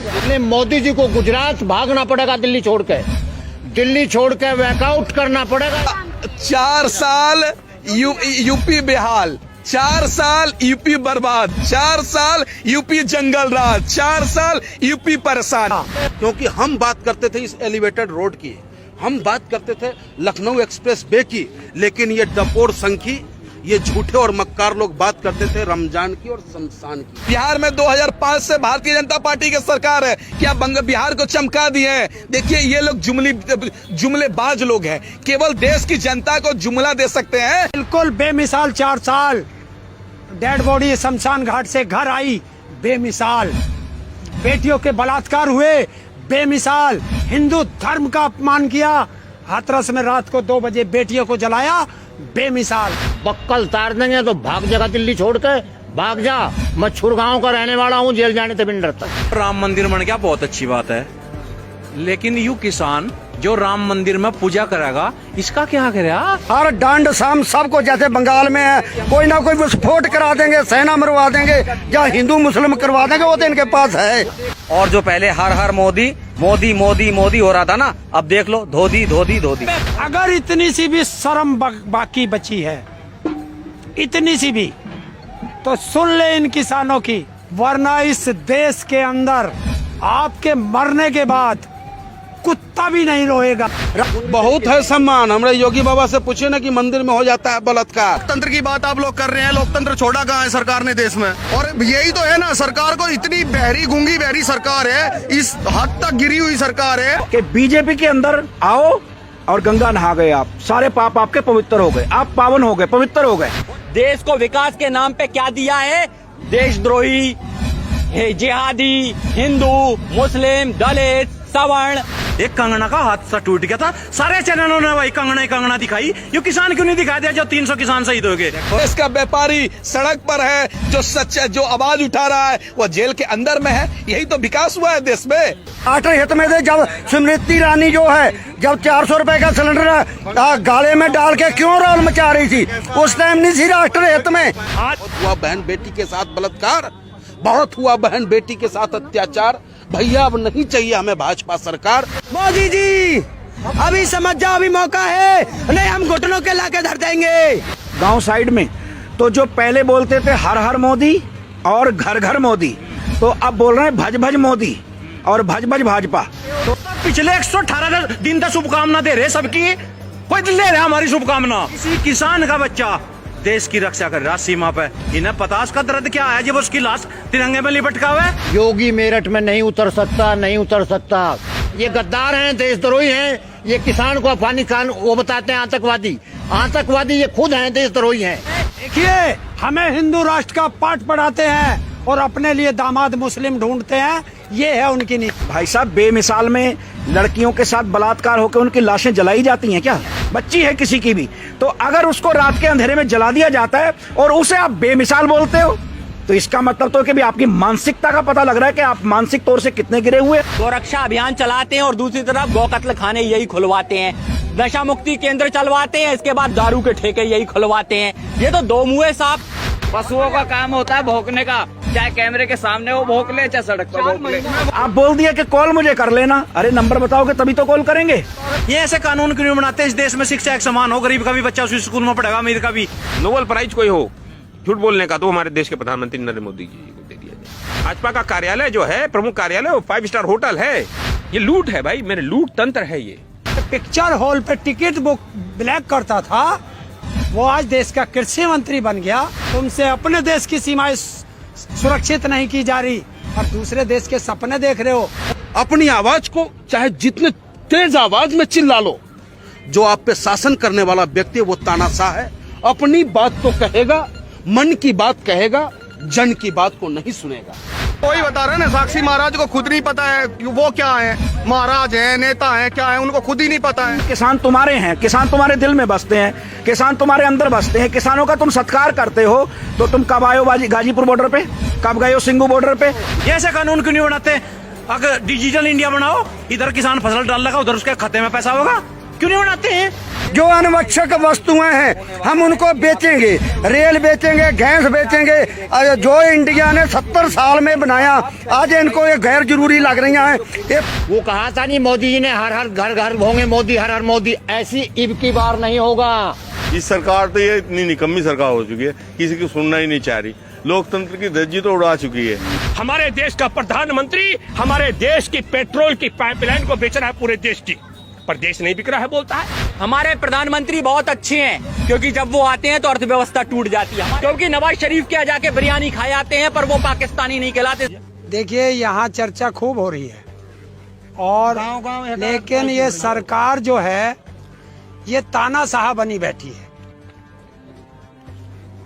इसलिए मोदी जी को गुजरात भागना पड़ेगा, दिल्ली छोड़ के वैकआउट करना पड़ेगा। 4 साल यूपी बेहाल, 4 साल यूपी बर्बाद, 4 साल यूपी जंगल राज, 4 साल यूपी परेशान। क्योंकि हम बात करते थे इस एलिवेटेड रोड की, हम बात करते थे लखनऊ एक्सप्रेस वे की, लेकिन ये डपोर संघ की, ये झूठे और मक्कार लोग बात करते थे रमजान की और शमशान की। बिहार में 2005 से भारतीय जनता पार्टी की सरकार है, क्या बिहार को चमका दिए हैं? देखिए ये लोग जुमलेबाज लोग हैं, केवल देश की जनता को जुमला दे सकते हैं। बिल्कुल बेमिसाल 4 साल डेड बॉडी शमशान घाट से घर आई, बेमिसाल। बेटियों के बलात्कार हुए, बेमिसाल। हिंदू धर्म का अपमान किया, हाथरस में रात को 2 बजे बेटियों को जलाया, बेमिसाल। बक्कल तार देंगे तो भाग जाएगा, दिल्ली छोड़ के भाग जा। मैं छुरगांव का रहने वाला हूँ, जेल जाने से भी नहीं डरता। राम मंदिर बन गया, बहुत अच्छी बात है, लेकिन यू किसान जो राम मंदिर में पूजा करेगा, इसका क्या करेगा? हर डांड शाम सबको, जैसे बंगाल में है, कोई ना कोई विस्फोट करा देंगे, सेना मरवा देंगे, या हिंदू मुस्लिम करवा देंगे, वो तो इनके पास है। और जो पहले हर हर मोदी मोदी मोदी मोदी हो रहा था ना, अब देख लो धोदी धोदी धोदी। अगर इतनी सी भी शर्म बाकी बची है, इतनी सी भी, तो सुन ले इन किसानों की, वरना इस देश के अंदर आपके मरने के बाद कुत्ता भी नहीं रोएगा। बहुत है सम्मान। हमारे योगी बाबा से पूछे ना कि मंदिर में हो जाता है बलात्कार। लोकतंत्र की बात आप लोग कर रहे हैं, लोकतंत्र छोड़ा कहाँ है सरकार ने देश में? और यही तो है ना, सरकार को इतनी बहरी गूंगी बहरी सरकार है, इस हद तक गिरी हुई सरकार है कि बीजेपी के अंदर आओ और गंगा नहा गए आप, सारे पाप आपके पवित्र हो गए, आप पावन हो गए, पवित्र हो गए। देश को विकास के नाम पे क्या दिया है? देशद्रोही, जिहादी, हिंदू, मुस्लिम, दलित, सवर्ण। एक कंगना का हादसा टूट गया था, सारे चैनलों ने भाई कंगना दिखाई, ये किसान क्यों नहीं दिखा दिया जो 300 किसान शहीद हो गए? इसका व्यापारी सड़क पर है, जो सच्चा जो आवाज उठा रहा है वो जेल के अंदर में है। यही तो विकास हुआ है देश में। राष्ट्र हित में से जब स्मृति ईरानी जो है, जब 400 रुपए का सिलेंडर गाले में डाल के क्यों रोल मचा रही थी, उस टाइम नहीं थी राष्ट्र हित में। हुआ बहन बेटी के साथ बलात्कार, बहुत हुआ बहन बेटी के साथ अत्याचार। भैया अब नहीं चाहिए हमें भाजपा सरकार। मोदी जी अभी समझ जाओ, अभी मौका है, नहीं हम घुटनों के लाके धर देंगे। गांव साइड में तो जो पहले बोलते थे हर हर मोदी और घर घर मोदी, तो अब बोल रहे हैं भज भज मोदी और भज भज भाजपा। तो पिछले 118 दिन तक शुभकामना दे रहे सबकी, कोई ले रहा हमारी शुभकामना। किसी किसान का बच्चा देश की रक्षा कर रहा सीमा पे, इन्हें पता उसका दर्द क्या है जब उसकी लाश तिरंगे में लिपटका हुआ है। योगी मेरठ में नहीं उतर सकता। ये गद्दार हैं, देशद्रोही हैं। ये किसान को अफगानिस्तान वो बताते हैं आतंकवादी, ये खुद हैं देशद्रोही हैं। देखिए हमें हिंदू राष्ट्र का पाठ पढ़ाते हैं और अपने लिए दामाद मुस्लिम ढूंढते हैं, ये है उनकी नीति। भाई साहब बेमिसाल में लड़कियों के साथ बलात्कार होकर उनकी लाशें जलाई जाती हैं क्या? बच्ची है किसी की भी, तो अगर उसको रात के अंधेरे में जला दिया जाता है और उसे आप बेमिसाल बोलते हो, तो इसका मतलब तो कि भी आपकी मानसिकता का पता लग रहा है कि आप मानसिक तौर से कितने गिरे हुए। गोरक्षा अभियान चलाते हैं और दूसरी तरफ गौ कत्ल खाने यही खुलवाते हैं, नशा मुक्ति केंद्र चलवाते हैं, इसके बाद दारू के ठेके यही खुलवाते हैं। ये तो दो मुँहे साहब। पशुओं का काम होता है भौंकने का, चाहे कैमरे के सामने वो भौंक ले, चाहे सड़क पर भौंक ले। आप बोल दिया कि कॉल मुझे कर लेना, अरे नंबर बताओगे तभी तो कॉल करेंगे। ये ऐसे कानून क्यों बनाते हैं? इस देश में शिक्षा एक समान हो, गरीब का भी बच्चा उसी स्कूल में पढ़ेगा, अमीर का भी। नोबेल प्राइज कोई हो झूठ बोलने का, तो हमारे देश के प्रधानमंत्री नरेंद्र मोदी जी को दे दिया जाए। भाजपा का कार्यालय जो है, प्रमुख कार्यालय, वो 5 स्टार होटल है। ये लूट है भाई, मेरे लूट तंत्र है ये। पिक्चर हॉल पे टिकट बुक ब्लैक करता था, वो आज देश का कृषि मंत्री बन गया। तुमसे अपने देश की सीमाएं सुरक्षित नहीं की जा रही और दूसरे देश के सपने देख रहे हो। अपनी आवाज को चाहे जितने तेज आवाज में चिल्ला लो, जो आप पे शासन करने वाला व्यक्ति है वो तानाशाह है। अपनी बात तो कहेगा, मन की बात कहेगा, जन की बात को नहीं सुनेगा। कोई बता रहे ना, साक्षी महाराज को खुद नहीं पता है वो क्या है, महाराज है, नेता है, क्या है, उनको खुद ही नहीं पता है। किसान तुम्हारे हैं, किसान तुम्हारे दिल में बसते हैं, किसान तुम्हारे अंदर बसते हैं, किसानों का तुम सत्कार करते हो, तो तुम कब आए हो गाजीपुर बॉर्डर पे, कब गए हो सिंगू बॉर्डर पे? ये ऐसे कानून क्यों नहीं बनाते? अगर डिजिटल इंडिया बनाओ, इधर किसान फसल डाल लगा, उधर उसके खाते में पैसा होगा, क्यों नहीं बनाते हैं? जो अनावश्यक वस्तुएं हैं हम उनको बेचेंगे, रेल बेचेंगे, गैस बेचेंगे। जो इंडिया ने 70 साल में बनाया, आज इनको ये गैर जरूरी लग रही हैं। ये वो कहा था नहीं मोदी जी ने हर हर घर घर होंगे मोदी, हर हर मोदी, ऐसी इब की बार नहीं होगा। इस सरकार तो ये इतनी निकम्मी सरकार हो चुकी है, किसी की सुनना ही नहीं चाह रही, लोकतंत्र की धज्जी तो उड़ा चुकी है। हमारे देश का प्रधानमंत्री हमारे देश की पेट्रोल की पाइपलाइन को बेच रहा है पूरे देश की, पर देश नहीं बिक रहा है बोलता है। हमारे प्रधानमंत्री बहुत अच्छे हैं, क्योंकि जब वो आते हैं तो अर्थव्यवस्था टूट जाती है। क्योंकि नवाज शरीफ के यहाँ जाके बिरयानी खाए आते हैं, पर वो पाकिस्तानी नहीं कहलाते। देखिए यहाँ चर्चा खूब हो रही है, और लेकिन ये सरकार जो है ये तानाशाह बनी बैठी है।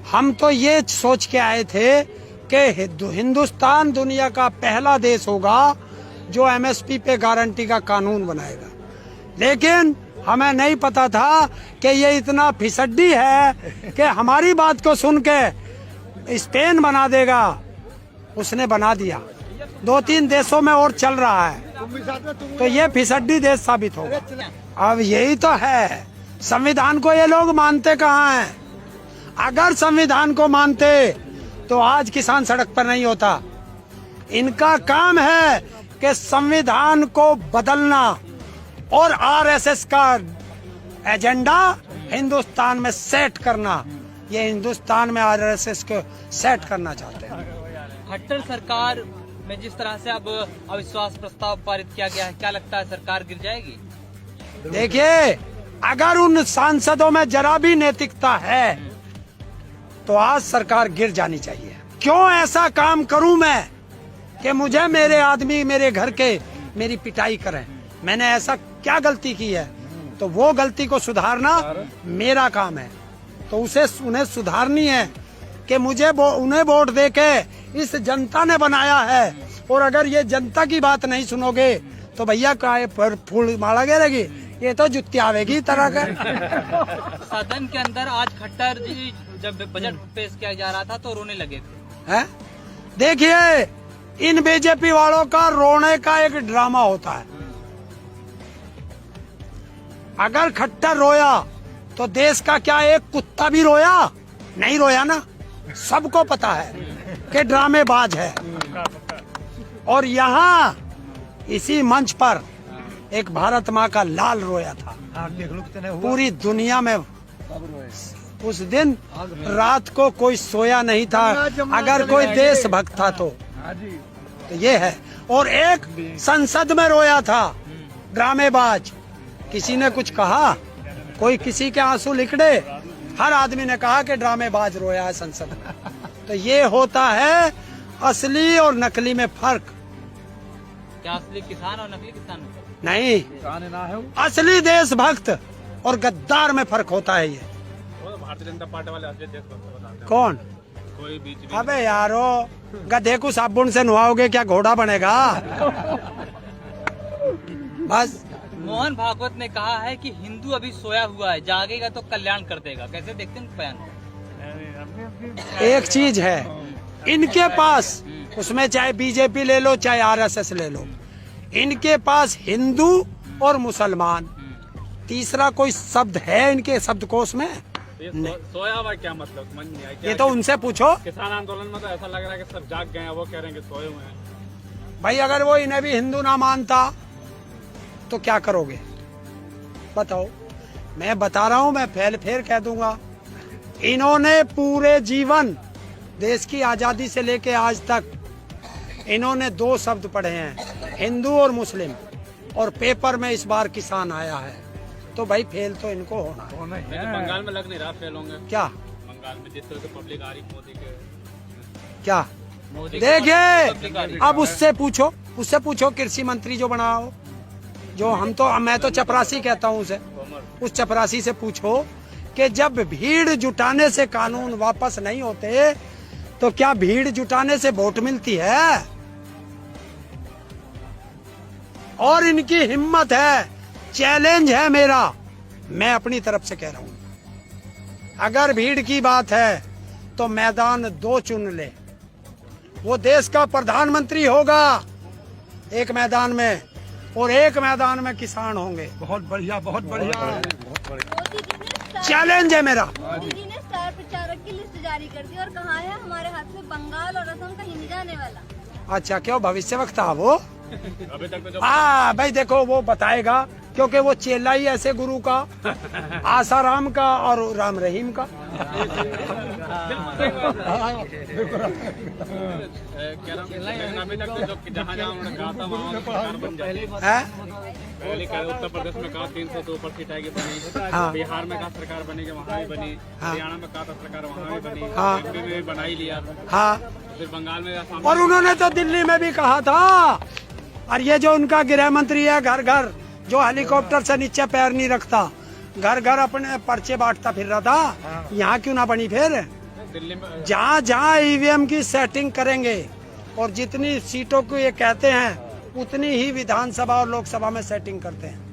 हम तो ये सोच के आए थे कि हिंदुस्तान दुनिया का पहला देश होगा जो एमएसपी पे गारंटी का कानून बनाएगा, लेकिन हमें नहीं पता था कि ये इतना फिसड्डी है कि हमारी बात को सुन के स्पेन बना देगा। उसने बना दिया, 2-3 देशों में और चल रहा है, तो ये फिसड्डी देश साबित होगा। अब यही तो है, संविधान को ये लोग मानते कहाँ हैं? अगर संविधान को मानते तो आज किसान सड़क पर नहीं होता। इनका काम है कि संविधान को बदलना और आरएसएस का एजेंडा हिंदुस्तान में सेट करना। ये हिंदुस्तान में आरएसएस को सेट करना चाहते हैं। खट्टर सरकार में जिस तरह से अब अविश्वास प्रस्ताव पारित किया गया है, क्या लगता है सरकार गिर जाएगी? देखिए, अगर उन सांसदों में जरा भी नैतिकता है तो आज सरकार गिर जानी चाहिए। क्यों ऐसा काम करूं मैं कि मुझे मेरे आदमी मेरे घर के मेरी पिटाई करें? मैंने ऐसा क्या गलती की है? तो वो गलती को सुधारना मेरा काम है, तो उन्हें सुधारनी है कि मुझे उन्हें वोट देके इस जनता ने बनाया है, और अगर ये जनता की बात नहीं सुनोगे तो भैया काय पर फूल माला गिरेगी, ये तो जुत्ती आवेगी तरह का। सदन के अंदर आज खट्टर जी जब बजट पेश किया जा रहा था तो रोने लगे थे। है? देखिए, इन बीजेपी वालों का रोने का एक ड्रामा होता है। अगर खट्टर रोया तो देश का क्या एक कुत्ता भी रोया? नहीं रोया ना। सबको पता है कि ड्रामेबाज है। और यहाँ इसी मंच पर एक भारत माँ का लाल रोया था, पूरी दुनिया में। उस दिन रात को कोई सोया नहीं था, अगर कोई देशभक्त था तो ये है। और एक संसद में रोया था ड्रामेबाज। किसी ने कुछ कहा? कोई किसी के आंसू लिखड़े? हर आदमी ने कहा कि ड्रामेबाज रोया है संसद में। तो ये होता है असली और नकली में फर्क। क्या असली किसान और नकली किसान? नहीं, असली देशभक्त और गद्दार में फर्क होता है। ये भारतीय जनता पार्टी वाले असली देशभक्त कौन? कोई बीच अबे यारो, गधे को साबुन से नुहाओगे क्या घोड़ा बनेगा? बस। मोहन भागवत ने कहा है कि हिंदू अभी सोया हुआ है, जागेगा तो कल्याण कर देगा। कैसे देखते हैं बयान? एक चीज है, इनके पास, उसमें चाहे बीजेपी ले लो चाहे आरएसएस ले लो, इनके पास हिंदू और मुसलमान, तीसरा कोई शब्द है इनके शब्दकोश में? सोया हुआ क्या मतलब? समझ नहीं आया। ये तो उनसे पूछो। किसान आंदोलन में तो ऐसा लग रहा है कि सब जाग गए हैं, वो कह रहे हैं कि सोए हुए हैं। भाई अगर वो इन्हें भी हिंदू ना मानता तो क्या करोगे बताओ? मैं बता रहा हूँ, मैं फिर कह दूंगा, इन्होंने पूरे जीवन देश की आजादी से लेके आज तक इन्होंने 2 शब्द पढ़े हैं, हिंदू और मुस्लिम, और पेपर में इस बार किसान आया है। तो भाई फेल तो इनको होना है। बंगाल में लग नहीं रहा फेल होंगे। क्या बंगाल में जिस तरह से पब्लिक आ रही मोदी के, क्या देखिए, अब उससे पूछो कृषि मंत्री जो बना हो, जो मैं तो चपरासी कहता हूँ उसे, उस चपरासी से पूछो कि जब भीड़ जुटाने से कानून वापस नहीं होते तो क्या भीड़ जुटाने से वोट मिलती है? और इनकी हिम्मत है, चैलेंज है मेरा, मैं अपनी तरफ से कह रहा हूं, अगर भीड़ की बात है तो मैदान 2 चुन ले। वो देश का प्रधानमंत्री होगा एक मैदान में, और एक मैदान में किसान होंगे। बहुत बढ़िया, बहुत बढ़िया। चैलेंज है मेरा। मोदी जी ने स्टार प्रचारक की लिस्ट जारी कर दी और कहा है हमारे हाथ से बंगाल और असम कहीं नहीं जाने वाला। अच्छा, क्यों भविष्य वक्ता वो? हाँ भाई देखो, वो बताएगा, क्योंकि वो चेला ही ऐसे गुरु का, आसाराम का और राम रहीम का। पहले कहा उत्तर प्रदेश में कहा 300 से ऊपर सीट आएगी बनी, बिहार में कहा सरकार बनेगी वहाँ भी बनी, हरियाणा में कहा सरकार वहाँ भी बनी, यूपी में भी बना ही लिया, फिर बंगाल में, और उन्होंने तो दिल्ली में भी कहा था। और ये जो उनका गृह मंत्री है, घर घर जो हेलीकॉप्टर से नीचे पैर नहीं रखता, घर घर अपने पर्चे बांटता फिर रहा था, यहाँ क्यों ना बनी? फिर दिल्ली में जहाँ जहाँ ईवीएम की सेटिंग करेंगे और जितनी सीटों को ये कहते हैं उतनी ही विधानसभा और लोकसभा में सेटिंग करते हैं।